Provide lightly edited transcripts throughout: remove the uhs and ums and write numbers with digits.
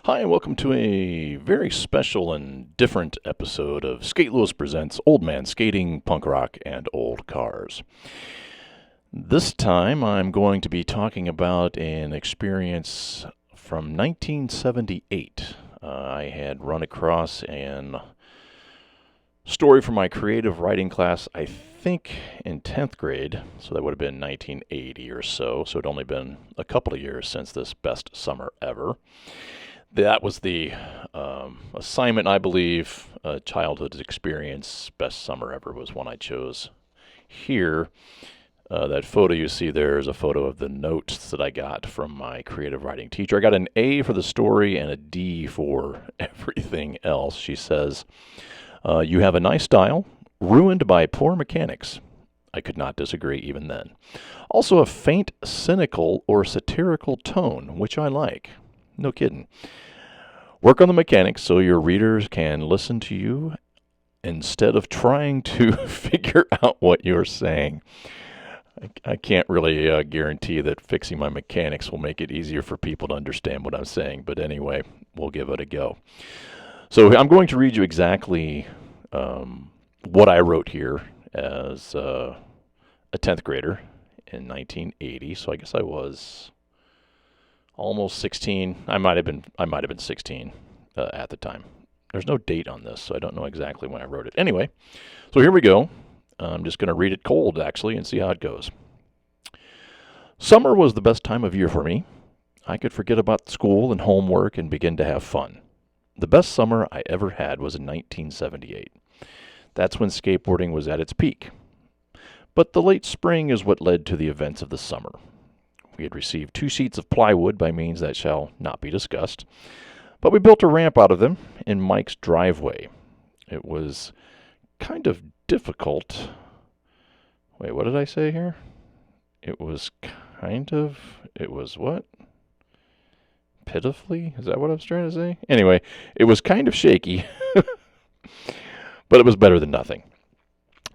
Hi, and welcome to a very special and different episode of Skate Lewis Presents Old Man Skating, Punk Rock, and Old Cars. This time I'm going to be talking about an experience from 1978. I had run across an story from my creative writing class, I think in 10th grade, so that would have been 1980 or so it'd only been a couple of years since this best summer ever. That was the assignment, I believe, childhood experience, best summer ever was one I chose here. That photo you see there is a photo of the notes that I got from my creative writing teacher. I got an A for the story and a D for everything else. She says, "You have a nice style, ruined by poor mechanics." I could not disagree even then. Also a faint, cynical, or satirical tone, which I like. No kidding. Work on the mechanics so your readers can listen to you instead of trying to figure out what you're saying. I can't really guarantee that fixing my mechanics will make it easier for people to understand what I'm saying, but anyway, we'll give it a go. So I'm going to read you exactly what I wrote here as a 10th grader in 1980. So I guess I was almost 16. I might have been 16 at the time. There's no date on this, so I don't know exactly when I wrote it. Anyway, so here we go. I'm just going to read it cold, actually, and see how it goes. Summer was the best time of year for me. I could forget about school and homework and begin to have fun. The best summer I ever had was in 1978. That's when skateboarding was at its peak. But the late spring is what led to the events of the summer. We had received 2 sheets of plywood by means that shall not be discussed, but we built a ramp out of them in Mike's driveway. It was kind of difficult. Wait, what did I say here? It was what? Pitifully? Is that what I was trying to say? Anyway, it was kind of shaky, but it was better than nothing.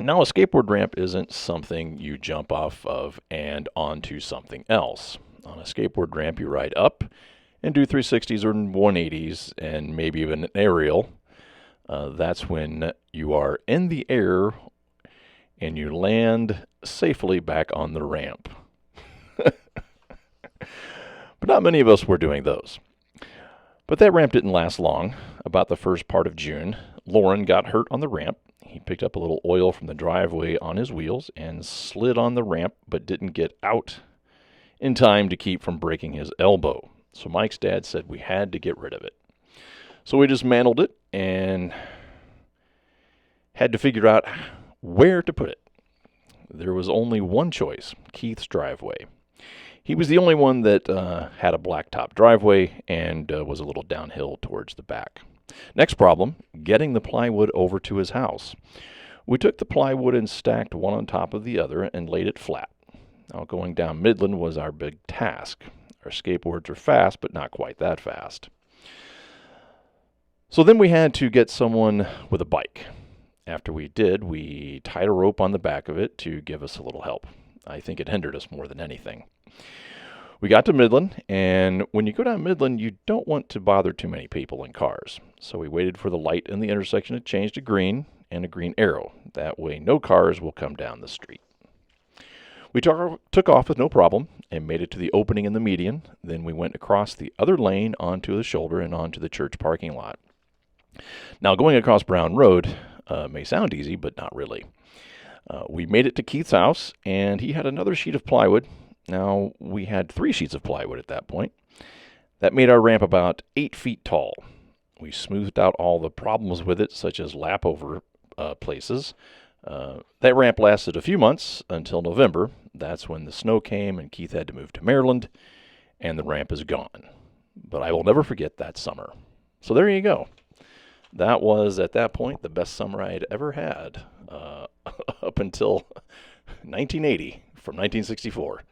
Now, a skateboard ramp isn't something you jump off of and onto something else. On a skateboard ramp, you ride up and do 360s or 180s and maybe even an aerial. That's when you are in the air and you land safely back on the ramp. But not many of us were doing those. But that ramp didn't last long. About the first part of June, Lauren got hurt on the ramp. He picked up a little oil from the driveway on his wheels and slid on the ramp, but didn't get out in time to keep from breaking his elbow. So Mike's dad said we had to get rid of it. So we dismantled it and had to figure out where to put it. There was only one choice, Keith's driveway. He was the only one that had a blacktop driveway and was a little downhill towards the back. Next problem, getting the plywood over to his house. We took the plywood and stacked one on top of the other and laid it flat. Now, going down Midland was our big task. Our skateboards are fast, but not quite that fast. So then we had to get someone with a bike. After we did, we tied a rope on the back of it to give us a little help. I think it hindered us more than anything. We got to Midland, and when you go down Midland, you don't want to bother too many people in cars. So we waited for the light in the intersection to change to green and a green arrow. That way no cars will come down the street. We took off with no problem and made it to the opening in the median. Then we went across the other lane onto the shoulder and onto the church parking lot. Now, going across Brown Road may sound easy, but not really. We made it to Keith's house, and he had another sheet of plywood. Now, we had 3 sheets of plywood at that point. That made our ramp about 8 feet tall. We smoothed out all the problems with it, such as lap over places. That ramp lasted a few months until November. That's when the snow came and Keith had to move to Maryland, and the ramp is gone. But I will never forget that summer. So there you go. That was, at that point, the best summer I had ever had up until 1980 from 1964.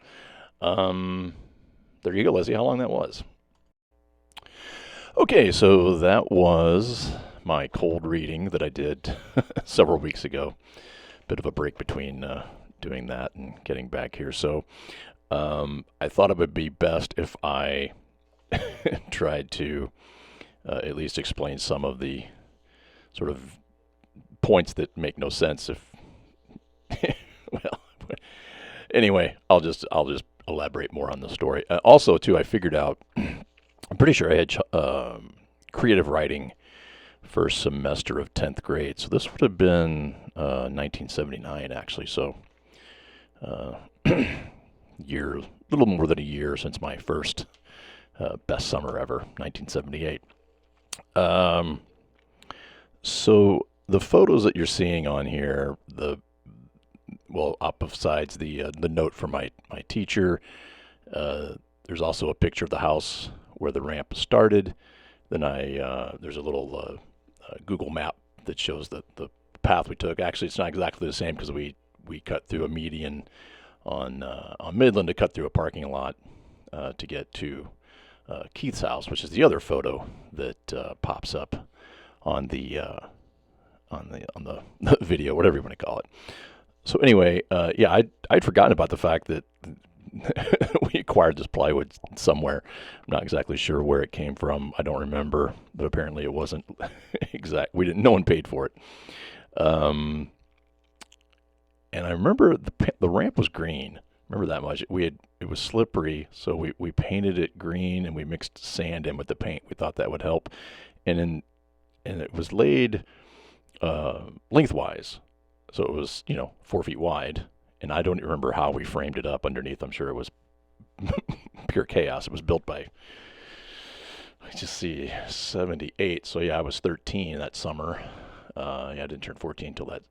There you go, Leslie, how long that was. Okay, so that was my cold reading that I did several weeks ago. Bit of a break between doing that and getting back here. So I thought it would be best if I tried to at least explain some of the sort of points that make no sense. If well, anyway, I'll just elaborate more on the story. Also, too, I figured out. I'm pretty sure I had creative writing first semester of 10th grade. So this would have been 1979, actually. So year, little more than a year since my first best summer ever, 1978. So the photos that you're seeing on here, up besides the note from my teacher, there's also a picture of the house where the ramp started. Then there's a little Google map that shows the path we took. Actually, it's not exactly the same because we cut through a median on Midland to cut through a parking lot to get to Keith's house, which is the other photo that pops up on the video, whatever you want to call it. So anyway, I'd forgotten about the fact that we acquired this plywood somewhere. I'm not exactly sure where it came from. I don't remember, but apparently it wasn't exact. No one paid for it. And I remember the ramp was green. Remember that much. It was slippery, so we painted it green and we mixed sand in with the paint. We thought that would help, and it was laid lengthwise, so it was 4 feet wide. And I don't remember how we framed it up underneath. I'm sure it was pure chaos. It was built by, I just see, 78. So yeah, I was 13 that summer. I didn't turn 14 until that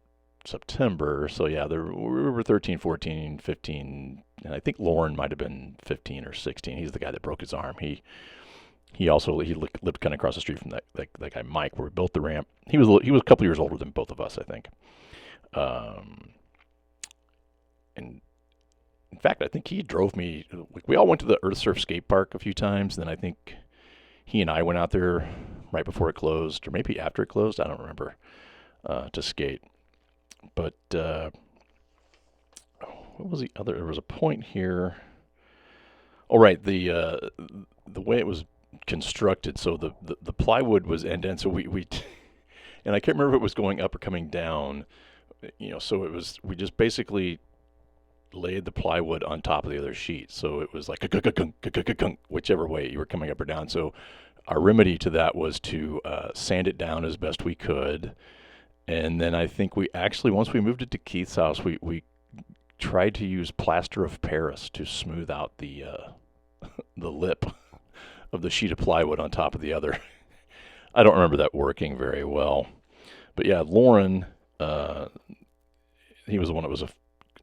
September. So yeah, we were 13, 14, 15, and I think Lauren might have been 15 or 16. He's the guy that broke his arm. He lived kind of across the street from that guy Mike, where we built the ramp. He was a couple years older than both of us, I think. And in fact, I think he drove me. We all went to the Earth Surf skate park a few times. Then I think he and I went out there right before it closed, or maybe after it closed. I don't remember, to skate. But what was the other? There was a point here. Oh, right. The way it was constructed. So the plywood was end. So we and I can't remember if it was going up or coming down. So we just basically laid the plywood on top of the other sheet. So it was like whichever way you were coming up or down. So our remedy to that was to sand it down as best we could. And then I think we actually, once we moved it to Keith's house, we tried to use plaster of Paris to smooth out the lip of the sheet of plywood on top of the other. I don't remember that working very well. But yeah, Lauren, he was the one that was at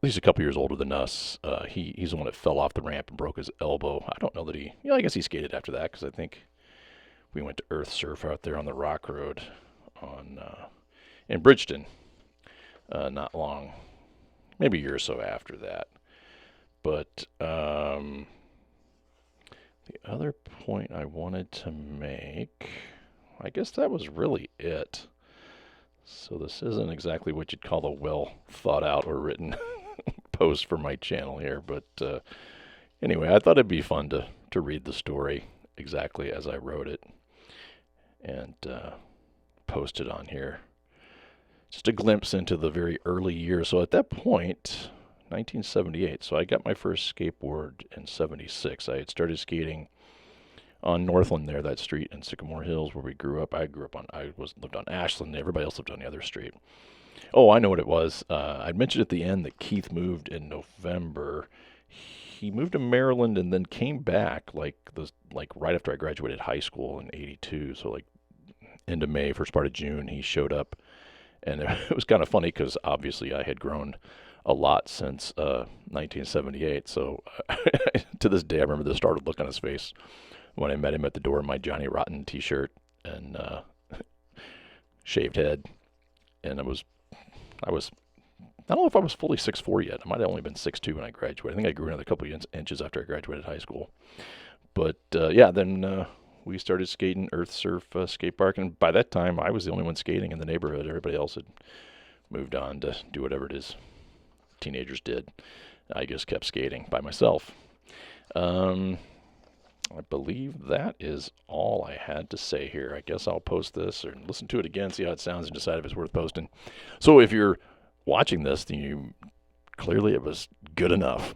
least a couple years older than us. He's the one that fell off the ramp and broke his elbow. I don't know that I guess he skated after that, because I think we went to Earth Surf out there on the Rock Road in Bridgeton not long, maybe a year or so after that. But the other point I wanted to make, I guess that was really it. So this isn't exactly what you'd call a well thought out or written post for my channel here, but anyway, I thought it'd be fun to read the story exactly as I wrote it and post it on here. Just a glimpse into the very early years. So at that point, 1978, so I got my first skateboard in 76. I had started skating on Northland there, that street in Sycamore Hills where we grew up. I lived on Ashland. Everybody else lived on the other street. Oh, I know what it was. I mentioned at the end that Keith moved in November. He moved to Maryland and then came back like right after I graduated high school in '82. So like end of May, first part of June, he showed up, and it was kind of funny because obviously I had grown a lot since 1978. So to this day, I remember the startled look on his face when I met him at the door in my Johnny Rotten T-shirt and shaved head, and I don't know if I was fully 6'4" yet. I might have only been 6'2" when I graduated. I think I grew another couple of inches after I graduated high school. But then we started skating Earth Surf skate park, and by that time I was the only one skating in the neighborhood. Everybody else had moved on to do whatever it is teenagers did. I just kept skating by myself. I believe that is all I had to say here. I guess I'll post this or listen to it again, see how it sounds, and decide if it's worth posting. So if you're watching this, then clearly it was good enough.